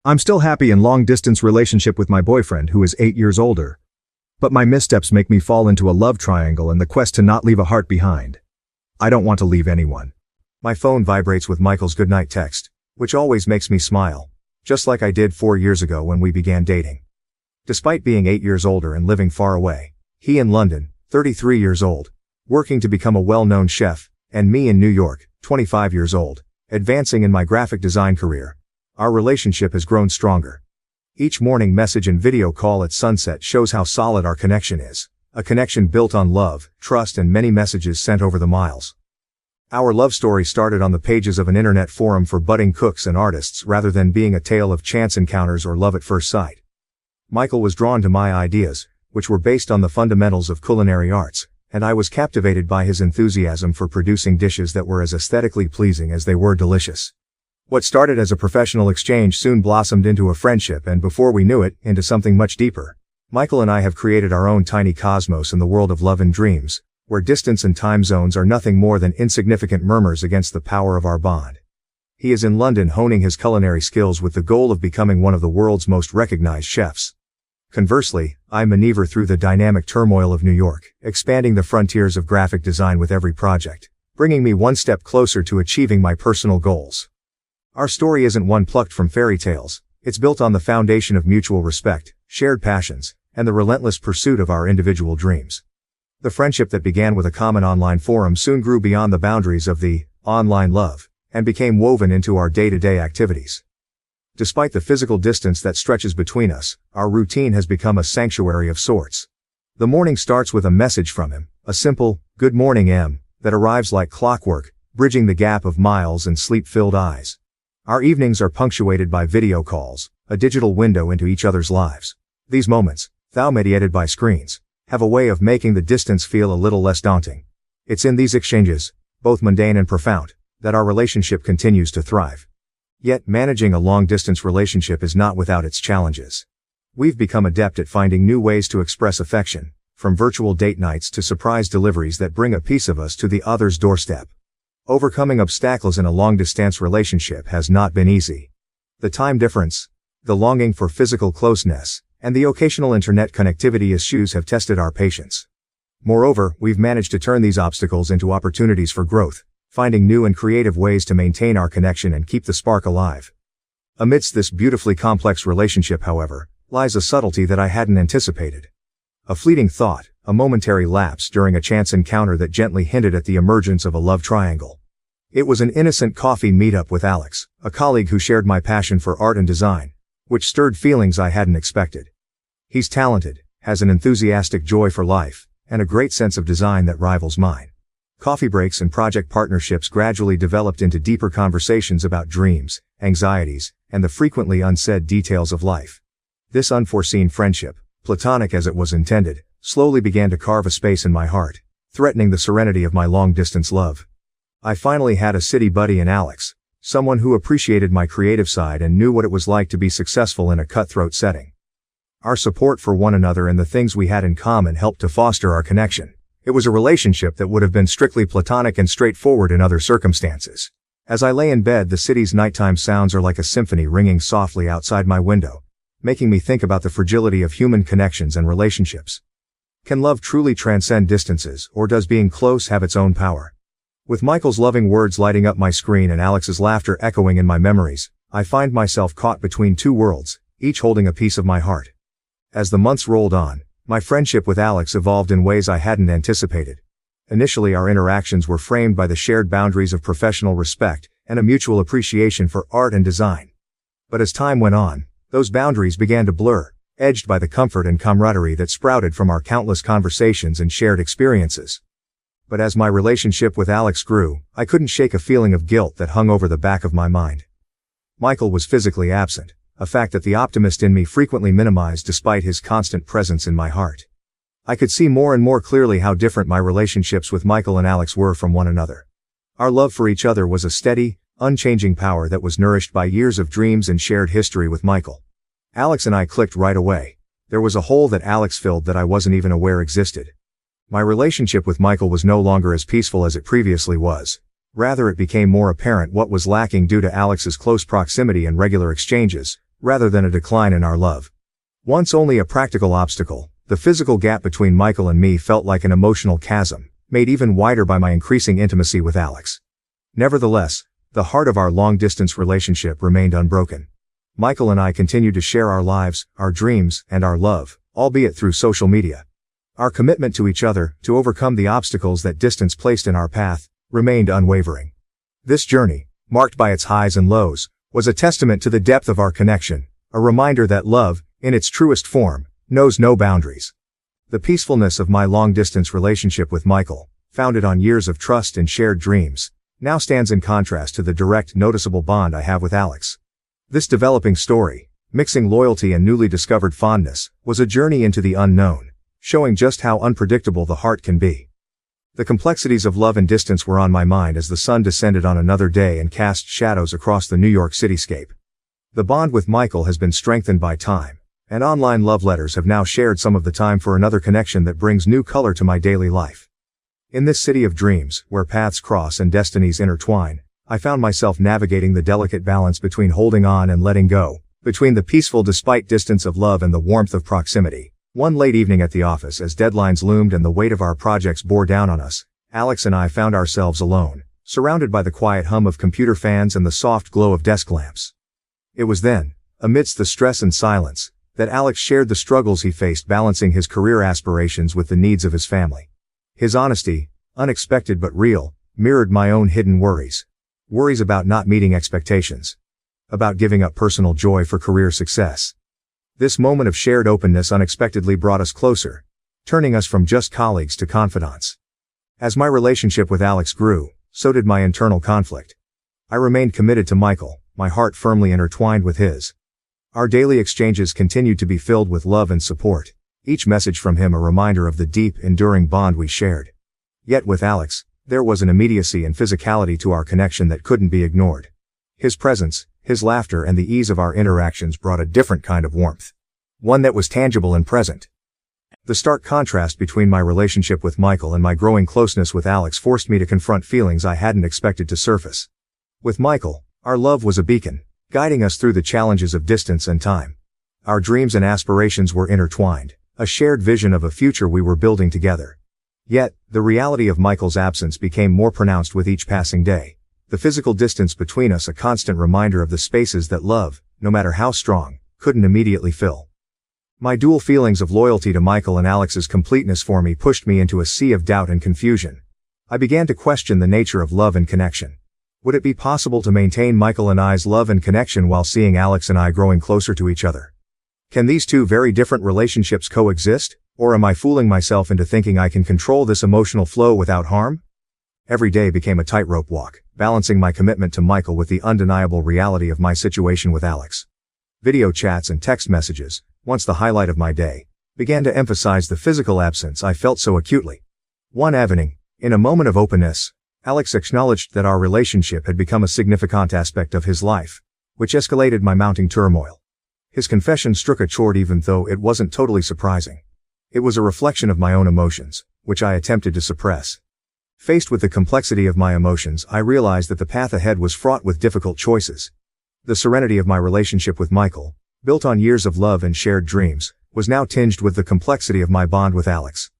I'm still happy in long-distance relationship with my boyfriend who is 8 years older. But my missteps make me fall into a love triangle and the quest to not leave a heart behind. I don't want to leave anyone. My phone vibrates with Michael's goodnight text, which always makes me smile, just like I did 4 years ago when we began dating. Despite being 8 years older and living far away, he in London, 33 years old, working to become a well-known chef, and me in New York, 25 years old, advancing in my graphic design career, our relationship has grown stronger. Each morning message and video call at sunset shows how solid our connection is, a connection built on love, trust and many messages sent over the miles. Our love story started on the pages of an internet forum for budding cooks and artists rather than being a tale of chance encounters or love at first sight. Michael was drawn to my ideas, which were based on the fundamentals of culinary arts, and I was captivated by his enthusiasm for producing dishes that were as aesthetically pleasing as they were delicious. What started as a professional exchange soon blossomed into a friendship and before we knew it, into something much deeper. Michael and I have created our own tiny cosmos in the world of love and dreams, where distance and time zones are nothing more than insignificant murmurs against the power of our bond. He is in London honing his culinary skills with the goal of becoming one of the world's most recognized chefs. Conversely, I maneuver through the dynamic turmoil of New York, expanding the frontiers of graphic design with every project, bringing me one step closer to achieving my personal goals. Our story isn't one plucked from fairy tales, it's built on the foundation of mutual respect, shared passions, and the relentless pursuit of our individual dreams. The friendship that began with a common online forum soon grew beyond the boundaries of the online love, and became woven into our day-to-day activities. Despite the physical distance that stretches between us, our routine has become a sanctuary of sorts. The morning starts with a message from him, a simple, "Good morning, Em," that arrives like clockwork, bridging the gap of miles and sleep-filled eyes. Our evenings are punctuated by video calls, a digital window into each other's lives. These moments, though mediated by screens, have a way of making the distance feel a little less daunting. It's in these exchanges, both mundane and profound, that our relationship continues to thrive. Yet managing a long-distance relationship is not without its challenges. We've become adept at finding new ways to express affection, from virtual date nights to surprise deliveries that bring a piece of us to the other's doorstep. Overcoming obstacles in a long-distance relationship has not been easy. The time difference, the longing for physical closeness, and the occasional internet connectivity issues have tested our patience. Moreover, we've managed to turn these obstacles into opportunities for growth, finding new and creative ways to maintain our connection and keep the spark alive. Amidst this beautifully complex relationship, however, lies a subtlety that I hadn't anticipated. A fleeting thought, a momentary lapse during a chance encounter that gently hinted at the emergence of a love triangle. It was an innocent coffee meetup with Alex, a colleague who shared my passion for art and design, which stirred feelings I hadn't expected. He's talented, has an enthusiastic joy for life, and a great sense of design that rivals mine. Coffee breaks and project partnerships gradually developed into deeper conversations about dreams, anxieties, and the frequently unsaid details of life. This unforeseen friendship, platonic as it was intended, slowly began to carve a space in my heart, threatening the serenity of my long-distance love. I finally had a city buddy in Alex, someone who appreciated my creative side and knew what it was like to be successful in a cutthroat setting. Our support for one another and the things we had in common helped to foster our connection. It was a relationship that would have been strictly platonic and straightforward in other circumstances. As I lay in bed, the city's nighttime sounds are like a symphony ringing softly outside my window, making me think about the fragility of human connections and relationships. Can love truly transcend distances, or does being close have its own power? With Michael's loving words lighting up my screen and Alex's laughter echoing in my memories, I find myself caught between two worlds, each holding a piece of my heart. As the months rolled on, my friendship with Alex evolved in ways I hadn't anticipated. Initially, our interactions were framed by the shared boundaries of professional respect and a mutual appreciation for art and design. But as time went on, those boundaries began to blur, edged by the comfort and camaraderie that sprouted from our countless conversations and shared experiences. But as my relationship with Alex grew, I couldn't shake a feeling of guilt that hung over the back of my mind. Michael was physically absent, a fact that the optimist in me frequently minimized despite his constant presence in my heart. I could see more and more clearly how different my relationships with Michael and Alex were from one another. Our love for each other was a steady, unchanging power that was nourished by years of dreams and shared history with Michael. Alex and I clicked right away. There was a hole that Alex filled that I wasn't even aware existed. My relationship with Michael was no longer as peaceful as it previously was. Rather, it became more apparent what was lacking due to Alex's close proximity and regular exchanges, rather than a decline in our love. Once only a practical obstacle, the physical gap between Michael and me felt like an emotional chasm, made even wider by my increasing intimacy with Alex. Nevertheless, the heart of our long-distance relationship remained unbroken. Michael and I continued to share our lives, our dreams, and our love, albeit through social media. Our commitment to each other, to overcome the obstacles that distance placed in our path, remained unwavering. This journey, marked by its highs and lows, was a testament to the depth of our connection, a reminder that love, in its truest form, knows no boundaries. The peacefulness of my long-distance relationship with Michael, founded on years of trust and shared dreams, now stands in contrast to the direct, noticeable bond I have with Alex. This developing story, mixing loyalty and newly discovered fondness, was a journey into the unknown, showing just how unpredictable the heart can be. The complexities of love and distance were on my mind as the sun descended on another day and cast shadows across the New York cityscape. The bond with Michael has been strengthened by time, and online love letters have now shared some of the time for another connection that brings new color to my daily life. In this city of dreams, where paths cross and destinies intertwine, I found myself navigating the delicate balance between holding on and letting go, between the peaceful despite distance of love and the warmth of proximity. One late evening at the office, as deadlines loomed and the weight of our projects bore down on us, Alex and I found ourselves alone, surrounded by the quiet hum of computer fans and the soft glow of desk lamps. It was then, amidst the stress and silence, that Alex shared the struggles he faced balancing his career aspirations with the needs of his family. His honesty, unexpected but real, mirrored my own hidden worries. Worries about not meeting expectations. About giving up personal joy for career success. This moment of shared openness unexpectedly brought us closer, turning us from just colleagues to confidants. As my relationship with Alex grew, so did my internal conflict. I remained committed to Michael, my heart firmly intertwined with his. Our daily exchanges continued to be filled with love and support, each message from him a reminder of the deep, enduring bond we shared. Yet with Alex, there was an immediacy and physicality to our connection that couldn't be ignored. His presence, his laughter, and the ease of our interactions brought a different kind of warmth. One that was tangible and present. The stark contrast between my relationship with Michael and my growing closeness with Alex forced me to confront feelings I hadn't expected to surface. With Michael, our love was a beacon, guiding us through the challenges of distance and time. Our dreams and aspirations were intertwined, a shared vision of a future we were building together. Yet, the reality of Michael's absence became more pronounced with each passing day. The physical distance between us a constant reminder of the spaces that love, no matter how strong, couldn't immediately fill. My dual feelings of loyalty to Michael and Alex's completeness for me pushed me into a sea of doubt and confusion. I began to question the nature of love and connection. Would it be possible to maintain Michael and I's love and connection while seeing Alex and I growing closer to each other? Can these two very different relationships coexist, or am I fooling myself into thinking I can control this emotional flow without harm? Every day became a tightrope walk, balancing my commitment to Michael with the undeniable reality of my situation with Alex. Video chats and text messages, once the highlight of my day, began to emphasize the physical absence I felt so acutely. One evening, in a moment of openness, Alex acknowledged that our relationship had become a significant aspect of his life, which escalated my mounting turmoil. His confession struck a chord even though it wasn't totally surprising. It was a reflection of my own emotions, which I attempted to suppress. Faced with the complexity of my emotions, I realized that the path ahead was fraught with difficult choices. The serenity of my relationship with Michael, built on years of love and shared dreams, was now tinged with the complexity of my bond with Alex.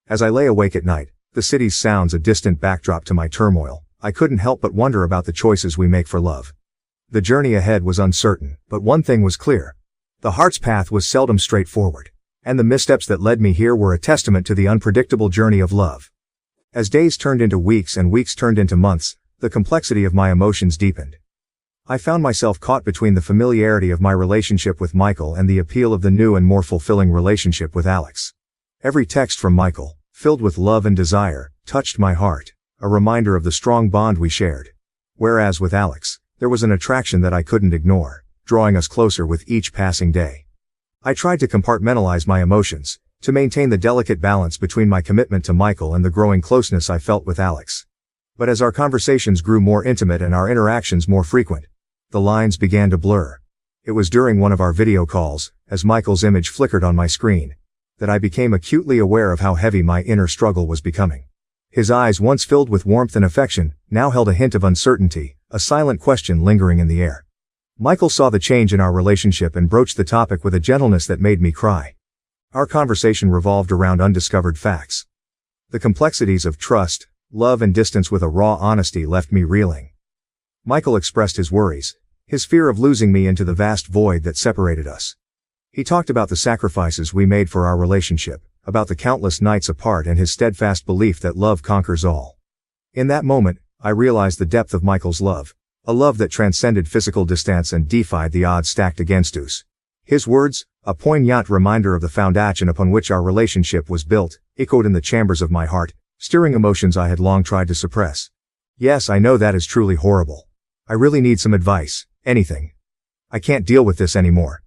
As I lay awake at night, the city's sounds a distant backdrop to my turmoil, I couldn't help but wonder about the choices we make for love. The journey ahead was uncertain, but one thing was clear. The heart's path was seldom straightforward, and the missteps that led me here were a testament to the unpredictable journey of love. As days turned into weeks and weeks turned into months, the complexity of my emotions deepened. I found myself caught between the familiarity of my relationship with Michael and the appeal of the new and more fulfilling relationship with Alex. Every text from Michael, filled with love and desire, touched my heart, a reminder of the strong bond we shared. Whereas with Alex, there was an attraction that I couldn't ignore, drawing us closer with each passing day. I tried to compartmentalize my emotions, to maintain the delicate balance between my commitment to Michael and the growing closeness I felt with Alex. But as our conversations grew more intimate and our interactions more frequent, the lines began to blur. It was during one of our video calls, as Michael's image flickered on my screen, that I became acutely aware of how heavy my inner struggle was becoming. His eyes, once filled with warmth and affection, now held a hint of uncertainty, a silent question lingering in the air. Michael saw the change in our relationship and broached the topic with a gentleness that made me cry. Our conversation revolved around undiscovered facts. The complexities of trust, love and distance with a raw honesty left me reeling. Michael expressed his worries, his fear of losing me into the vast void that separated us. He talked about the sacrifices we made for our relationship, about the countless nights apart and his steadfast belief that love conquers all. In that moment, I realized the depth of Michael's love, a love that transcended physical distance and defied the odds stacked against us. His words, a poignant reminder of the foundation upon which our relationship was built, echoed in the chambers of my heart, stirring emotions I had long tried to suppress. Yes, I know that is truly horrible. I really need some advice, anything. I can't deal with this anymore.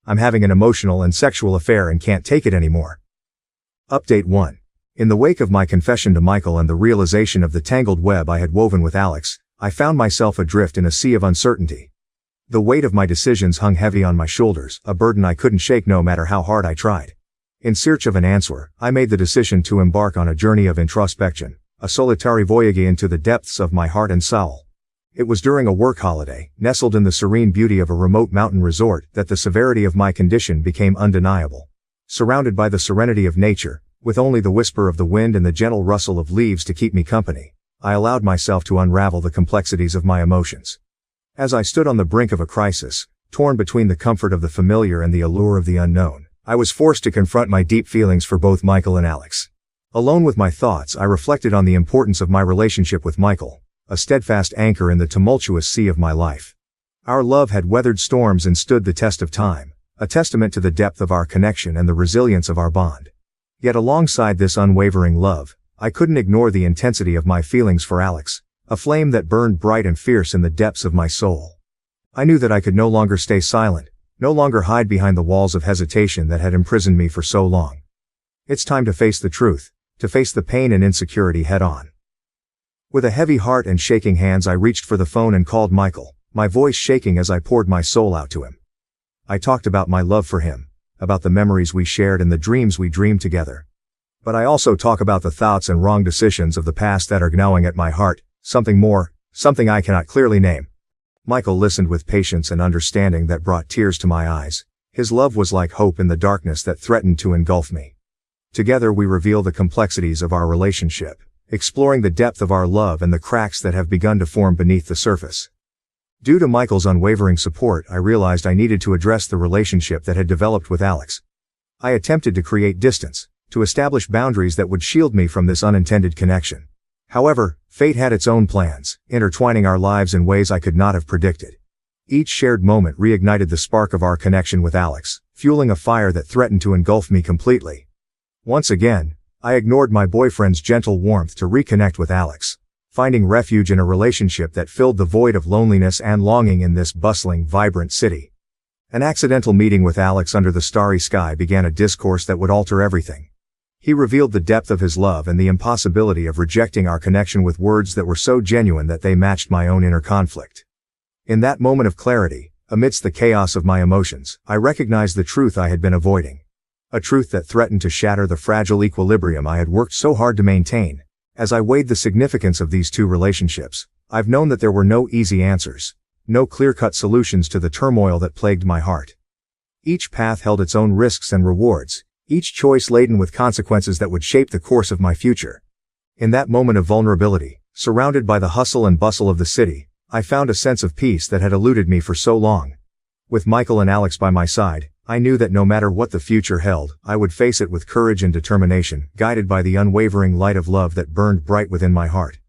I'm having an emotional and sexual affair and can't take it anymore. Update 1. In the wake of my confession to Michael and the realization of the tangled web I had woven with Alex, I found myself adrift in a sea of uncertainty. The weight of my decisions hung heavy on my shoulders, a burden I couldn't shake no matter how hard I tried. In search of an answer, I made the decision to embark on a journey of introspection, a solitary voyage into the depths of my heart and soul. It was during a work holiday, nestled in the serene beauty of a remote mountain resort, that the severity of my condition became undeniable. Surrounded by the serenity of nature, with only the whisper of the wind and the gentle rustle of leaves to keep me company, I allowed myself to unravel the complexities of my emotions. As I stood on the brink of a crisis, torn between the comfort of the familiar and the allure of the unknown, I was forced to confront my deep feelings for both Michael and Alex. Alone with my thoughts, I reflected on the importance of my relationship with Michael, a steadfast anchor in the tumultuous sea of my life. Our love had weathered storms and stood the test of time, a testament to the depth of our connection and the resilience of our bond. Yet alongside this unwavering love, I couldn't ignore the intensity of my feelings for Alex, a flame that burned bright and fierce in the depths of my soul. I knew that I could no longer stay silent, no longer hide behind the walls of hesitation that had imprisoned me for so long. It's time to face the truth, to face the pain and insecurity head on. With a heavy heart and shaking hands, I reached for the phone and called Michael, my voice shaking as I poured my soul out to him. I talked about my love for him, about the memories we shared and the dreams we dreamed together. But I also talk about the thoughts and wrong decisions of the past that are gnawing at my heart, something more, something I cannot clearly name. Michael listened with patience and understanding that brought tears to my eyes. His love was like hope in the darkness that threatened to engulf me. Together we reveal the complexities of our relationship, exploring the depth of our love and the cracks that have begun to form beneath the surface. Due to Michael's unwavering support, I realized I needed to address the relationship that had developed with Alex. I attempted to create distance, to establish boundaries that would shield me from this unintended connection. However, fate had its own plans, intertwining our lives in ways I could not have predicted. Each shared moment reignited the spark of our connection with Alex, fueling a fire that threatened to engulf me completely. Once again, I ignored my boyfriend's gentle warmth to reconnect with Alex, finding refuge in a relationship that filled the void of loneliness and longing in this bustling, vibrant city. An accidental meeting with Alex under the starry sky began a discourse that would alter everything. He revealed the depth of his love and the impossibility of rejecting our connection with words that were so genuine that they matched my own inner conflict. In that moment of clarity, amidst the chaos of my emotions, I recognized the truth I had been avoiding. A truth that threatened to shatter the fragile equilibrium I had worked so hard to maintain. As I weighed the significance of these two relationships, I've known that there were no easy answers, no clear-cut solutions to the turmoil that plagued my heart. Each path held its own risks and rewards, each choice laden with consequences that would shape the course of my future. In that moment of vulnerability, surrounded by the hustle and bustle of the city, I found a sense of peace that had eluded me for so long. With Michael and Alex by my side, I knew that no matter what the future held, I would face it with courage and determination, guided by the unwavering light of love that burned bright within my heart.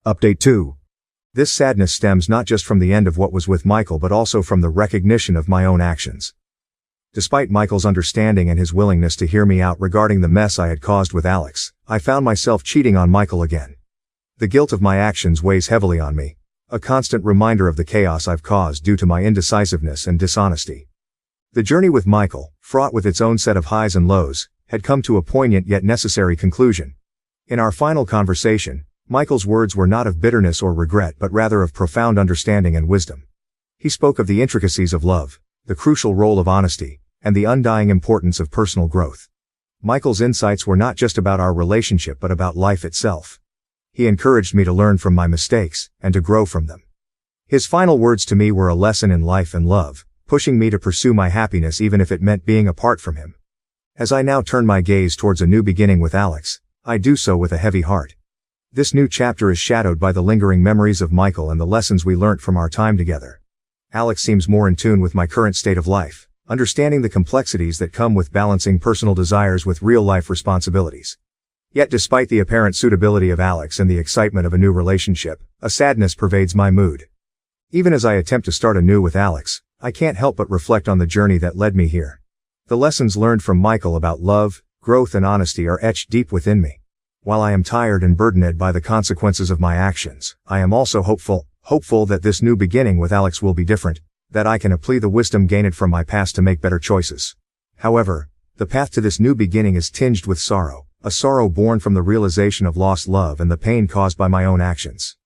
Update 2. This sadness stems not just from the end of what was with Michael but also from the recognition of my own actions. Despite Michael's understanding and his willingness to hear me out regarding the mess I had caused with Alex, I found myself cheating on Michael again. The guilt of my actions weighs heavily on me, a constant reminder of the chaos I've caused due to my indecisiveness and dishonesty. The journey with Michael, fraught with its own set of highs and lows, had come to a poignant yet necessary conclusion. In our final conversation, Michael's words were not of bitterness or regret but rather of profound understanding and wisdom. He spoke of the intricacies of love, the crucial role of honesty, and the undying importance of personal growth. Michael's insights were not just about our relationship but about life itself. He encouraged me to learn from my mistakes, and to grow from them. His final words to me were a lesson in life and love, pushing me to pursue my happiness even if it meant being apart from him. As I now turn my gaze towards a new beginning with Alex, I do so with a heavy heart. This new chapter is shadowed by the lingering memories of Michael and the lessons we learnt from our time together. Alex seems more in tune with my current state of life, understanding the complexities that come with balancing personal desires with real-life responsibilities. Yet despite the apparent suitability of Alex and the excitement of a new relationship, a sadness pervades my mood. Even as I attempt to start anew with Alex, I can't help but reflect on the journey that led me here. The lessons learned from Michael about love, growth and honesty are etched deep within me. While I am tired and burdened by the consequences of my actions, I am also hopeful that this new beginning with Alex will be different, that I can apply the wisdom gained from my past to make better choices. However, the path to this new beginning is tinged with sorrow, a sorrow born from the realization of lost love and the pain caused by my own actions.